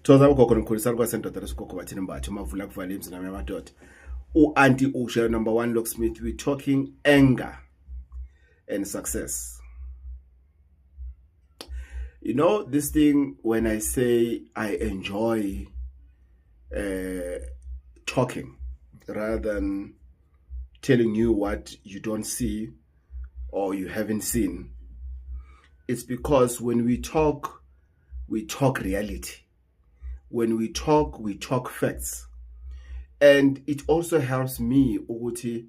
Thoza ugogo nomkhulisa kwasendoda lesikoko bathina mbatho mavula kuvala imizina yamadoda. Auntie Usha number 1 locksmith, we're talking anger and success. You know this thing when I say I enjoy talking rather than telling you what you don't see or you haven't seen. It's because when we talk reality. When we talk facts. And it also helps me, Uguti,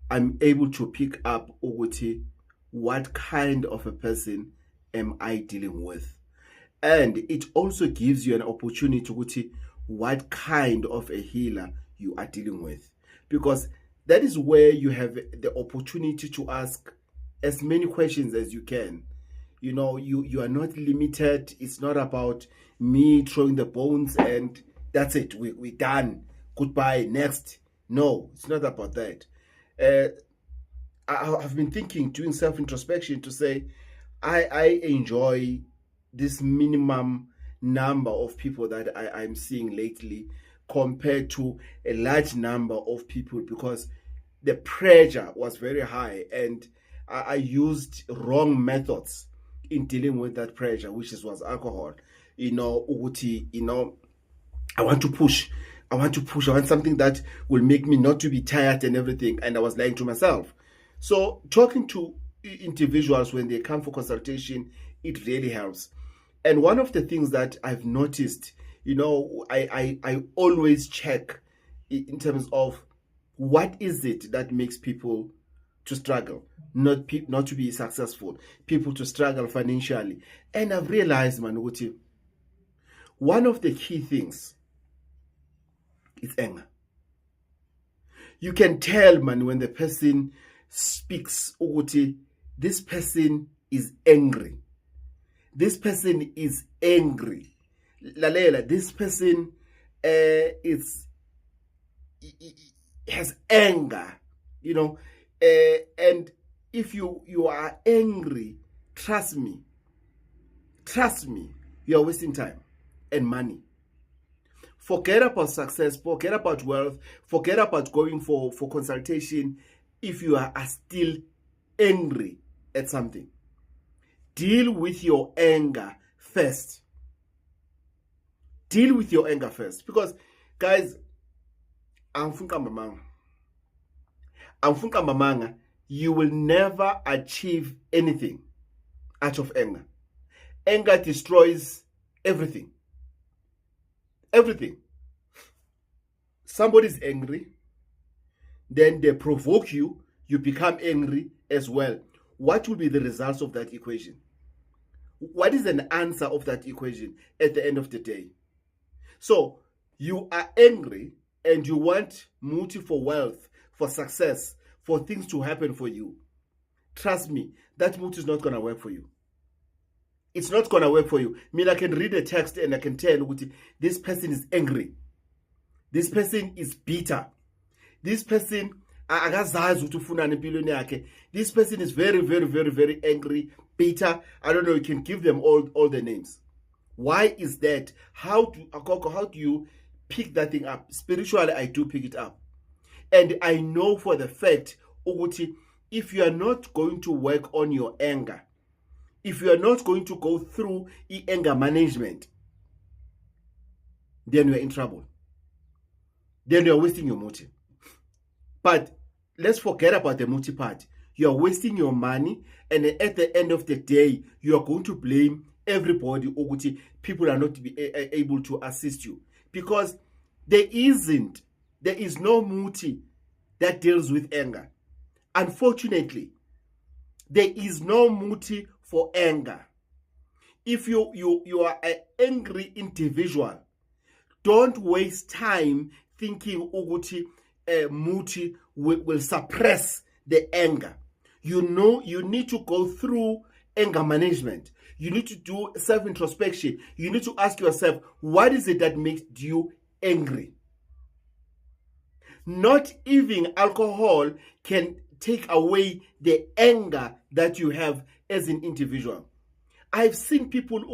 I'm able to pick up, Uguti, what kind of a person am I dealing with? And it also gives you an opportunity, Uguti, what kind of a healer you are dealing with. Because that is where you have the opportunity to ask as many questions as you can. You know, you are not limited. It's not about me throwing the bones and that's it. We're done. Goodbye. Next. No, it's not about that. I've been thinking, doing self-introspection to say, I enjoy this minimum number of people that I'm seeing lately compared to a large number of people because the pressure was very high and I used wrong methods in dealing with that pressure, which was alcohol. I want to push. I want something that will make me not to be tired and everything. And I was lying to myself. So talking to individuals when they come for consultation, it really helps. And one of the things that I've noticed, I always check in terms of what is it that makes people to struggle, not to be successful, people to struggle financially. And I've realized, Manuguti, one of the key things is anger. You can tell, man, when the person speaks, Uguti, this person is angry. This person is angry. Lalela, this person has anger, and if you are angry, trust me, you are wasting time and money. Forget about success, forget about wealth, forget about going for consultation if you are still angry at something. Deal with your anger first. Deal with your anger first. Because, guys, you will never achieve anything out of anger. Anger destroys everything. Everything. Somebody's angry, then they provoke you, you become angry as well. What will be the results of that equation? What is an answer of that equation at the end of the day? So, you are angry and you want multi for wealth, for success, for things to happen for you. Trust me, that multi is not going to work for you. It's not going to work for you. I mean, I can read a text and I can tell this person is angry. This person is bitter. This person, this person is very, very, very, very angry, bitter. I don't know, you can give them all the names. Why is that? How do you pick that thing up? Spiritually, I do pick it up. And I know for the fact, if you are not going to work on your anger, if you are not going to go through anger management, then you are in trouble. Then you are wasting your motive. But let's forget about the multi part. You are wasting your money, and at the end of the day, you are going to blame everybody. People are not able to assist you because there is no multi that deals with anger. Unfortunately, there is no multi for anger. If you are an angry individual, don't waste time thinking multi will suppress the anger. You need to go through anger management. You need to do self-introspection. You need to ask yourself, what is it that makes you angry? Not even alcohol can take away the anger that you have as an individual. I've seen people,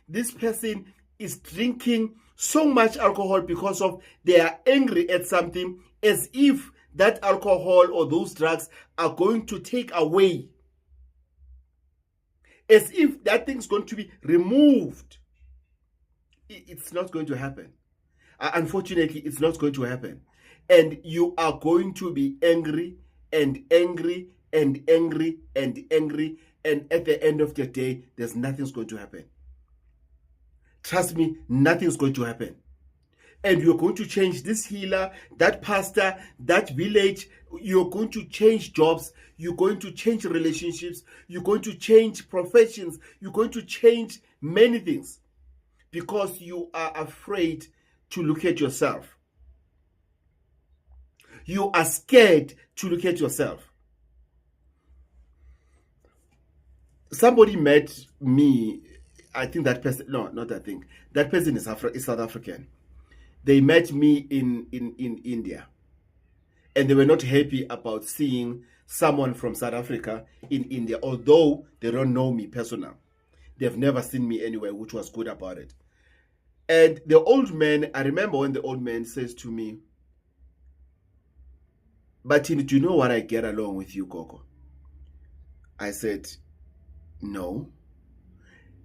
this person is drinking so much alcohol because of they are angry at something, as if that alcohol or those drugs are going to take away, as if that thing's going to be removed. It's not going to happen. Unfortunately, it's not going to happen. And you are going to be angry and angry and angry and angry. And at the end of the day, there's nothing's going to happen. Trust me, nothing's going to happen. And you're going to change this healer, that pastor, that village. You're going to change jobs. You're going to change relationships. You're going to change professions. You're going to change many things because you are afraid to look at yourself. You are scared to look at yourself. Somebody met me. I think that person, no, not I think. That person is South African. They met me in India. And they were not happy about seeing someone from South Africa in India, although they don't know me personally. They've never seen me anywhere, which was good about it. And the old man, I remember when the old man says to me, "Bathini, do you know what I get along with you, Gogo?" I said, "No."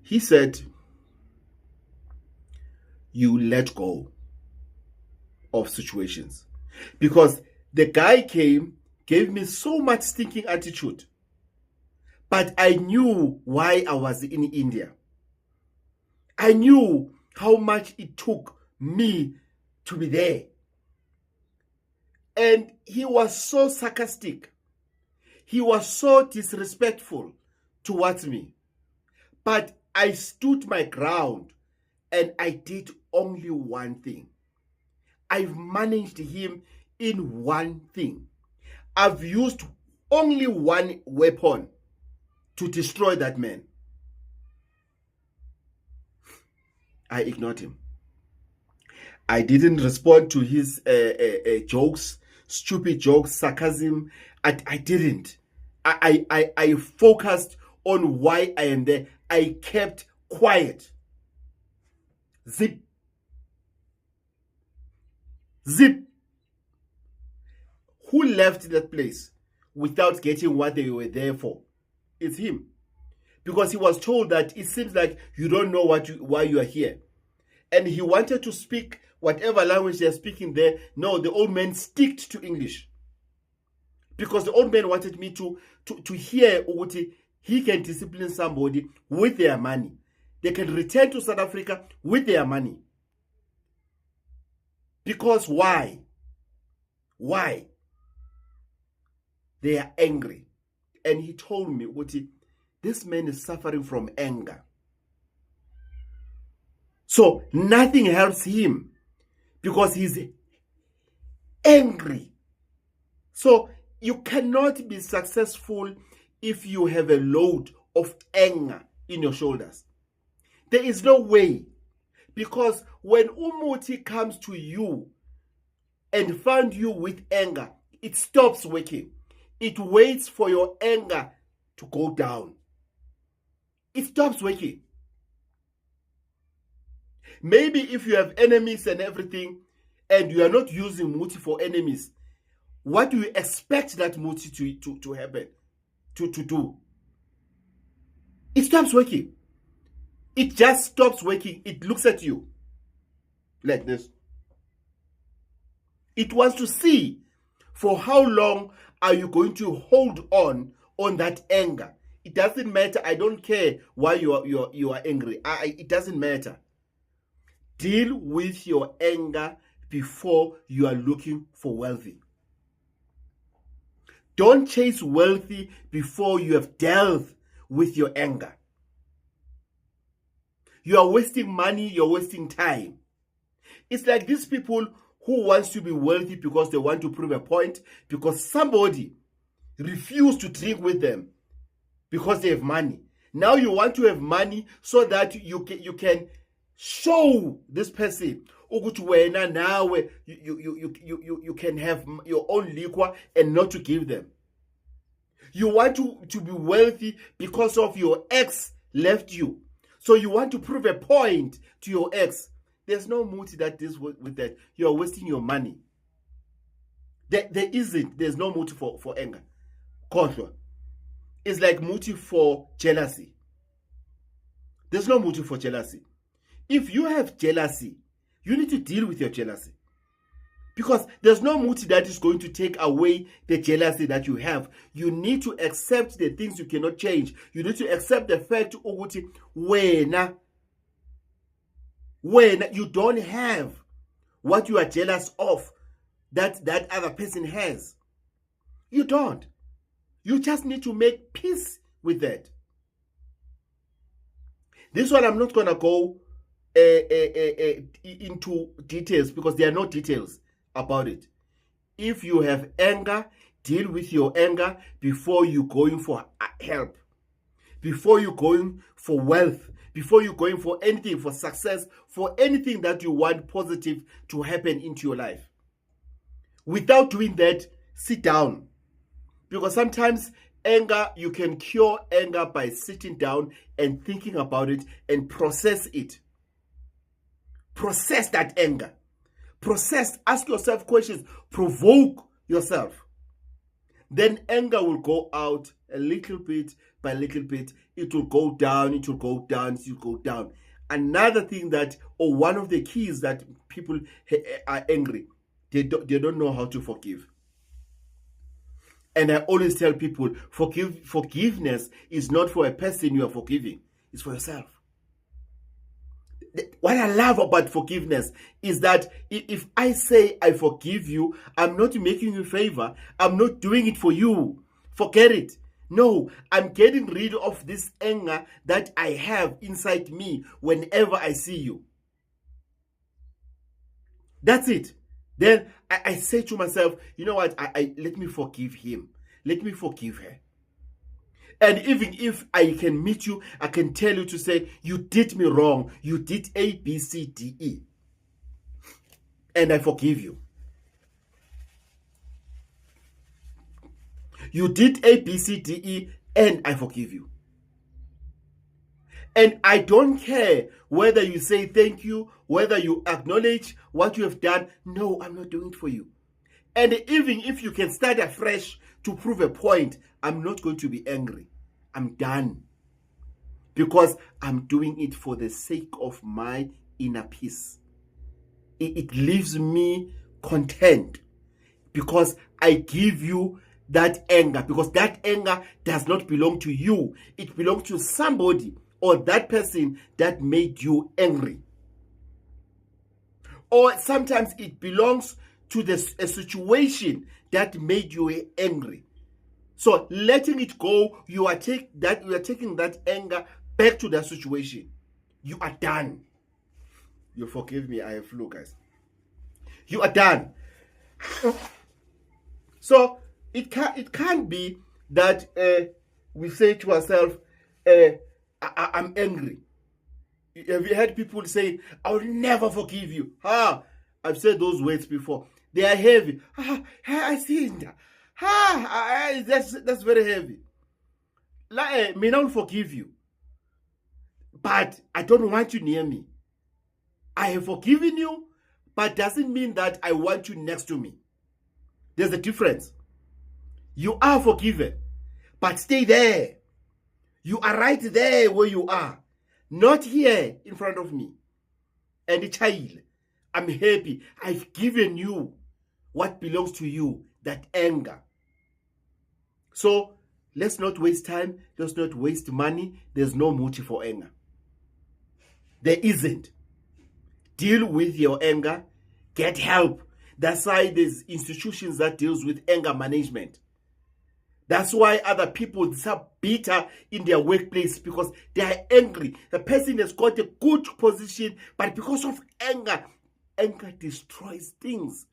He said, "You let go of situations." Because the guy came, gave me so much stinking attitude. But I knew why I was in India. I knew how much it took me to be there. And he was so sarcastic. He was so disrespectful towards me. But I stood my ground and I did only one thing. I've managed him in one thing. I've used only one weapon to destroy that man. I ignored him. I didn't respond to his jokes, stupid jokes, sarcasm. I didn't. I focused on why I am there. I kept quiet. Zip. Zip. Who left that place without getting what they were there for? It's him. Because he was told that it seems like you don't know why you are here. And he wanted to speak whatever language they're speaking there. No, the old man sticked to English. Because the old man wanted me to hear what he can discipline somebody with their money. They can return to South Africa with their money. Because why? Why? They are angry. And he told me, Uti, this man is suffering from anger. So nothing helps him because he's angry. So you cannot be successful if you have a load of anger in your shoulders. There is no way. Because when Umuti comes to you and finds you with anger, it stops working. It waits for your anger to go down. It stops working. Maybe if you have enemies and everything, and you are not using Muti for enemies, what do you expect that Muti to happen, to do? It stops working. It just stops working. It looks at you like this. It wants to see for how long are you going to hold on that anger. It doesn't matter. I don't care why you are angry. It doesn't matter. Deal with your anger before you are looking for wealthy. Don't chase wealthy before you have dealt with your anger. You are wasting money, you're wasting time. It's like these people who wants to be wealthy because they want to prove a point, because somebody refused to drink with them because they have money. Now you want to have money so that you can show this person you can have your own liquor and not to give them. You want to be wealthy because of your ex left you. So you want to prove a point to your ex. There's no motive that deals with that. You're wasting your money. There isn't. There's no motive for anger. Kodwa. It's like motive for jealousy. There's no motive for jealousy. If you have jealousy, you need to deal with your jealousy. Because there's no motive that is going to take away the jealousy that you have. You need to accept the things you cannot change. You need to accept the fact ukuthi wena you don't have what you are jealous of that other person has. You don't. You just need to make peace with that. This one I'm not going to go into details because there are no details about it. If you have anger, deal with your anger before you going for help, before you going for wealth, before you going for anything, for success, for anything that you want positive to happen into your life. Without doing that, sit down. Because sometimes anger, you can cure anger by sitting down and thinking about it and process it. Process that anger. Process, ask yourself questions, provoke yourself. Then anger will go out a little bit by little bit. It will go down, it will go down, it will go down. Another thing that, or one of the keys that people are angry, they don't know how to forgive. And I always tell people, forgiveness is not for a person you are forgiving, it's for yourself. What I love about forgiveness is that if I say I forgive you, I'm not making you a favor. I'm not doing it for you. Forget it. No, I'm getting rid of this anger that I have inside me whenever I see you. That's it. Then I say to myself, you know what? Let me forgive him. Let me forgive her. And even if I can meet you, I can tell you to say, you did me wrong. You did A, B, C, D, E. And I forgive you. You did A, B, C, D, E, and I forgive you. And I don't care whether you say thank you, whether you acknowledge what you have done. No, I'm not doing it for you. And even if you can start afresh to prove a point, I'm not going to be angry. I'm done. Because I'm doing it for the sake of my inner peace. It leaves me content. Because I give you that anger. Because that anger does not belong to you. It belongs to somebody or that person that made you angry. Or sometimes it belongs to a situation that made you angry. So letting it go, you are taking that anger back to that situation. You are done. You forgive me, I have flu, guys. You are done. So it can't be that we say to ourselves, I'm angry. Have you heard people say, I will never forgive you? I've said those words before. They are heavy. I see that. That's very heavy. Like, may not forgive you, but I don't want you near me. I have forgiven you, but doesn't mean that I want you next to me. There's a difference. You are forgiven, but stay there. You are right there where you are, not here in front of me. And the child, I'm happy. I've given you what belongs to you, that anger. So let's not waste time. Let's not waste money. There's no motive for anger. There isn't. Deal with your anger. Get help. That's why there's institutions that deals with anger management. That's why other people are bitter in their workplace because they are angry. The person has got a good position, but because of anger destroys things.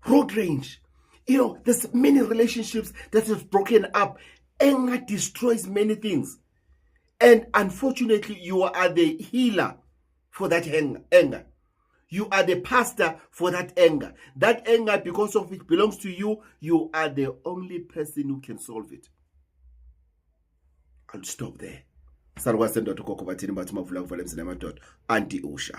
Road rage. There's many relationships that have broken up. Anger destroys many things. And unfortunately, you are the healer for that anger. You are the pastor for that anger. That anger, because of it belongs to you, you are the only person who can solve it. I'll stop there. Salwa sendoda ugogo bathini bathi mavula kuvala emzini amadoda anti usha.